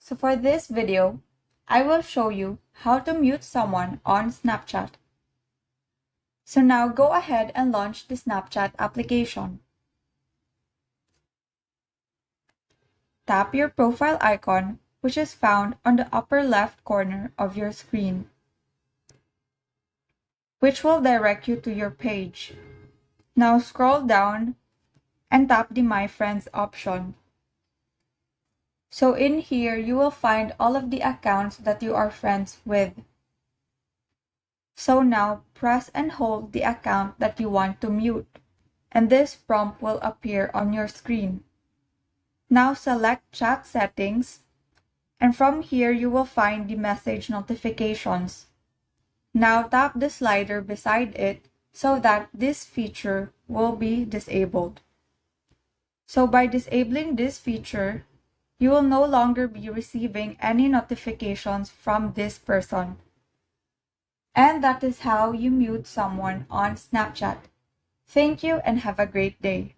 So for this video, I will show you how to mute someone on Snapchat. So now go ahead and launch the Snapchat application. Tap your profile icon, which is found on the upper left corner of your screen, which will direct you to your page. Now scroll down and tap the My Friends option. So in here, you will find all of the accounts that you are friends with. So now press and hold the account that you want to mute, and this prompt will appear on your screen. Now select Chat Settings, and from here you will find the message notifications. Now tap the slider beside it so that this feature will be disabled. So by disabling this feature, you will no longer be receiving any notifications from this person. And that is how you mute someone on Snapchat. Thank you and have a great day.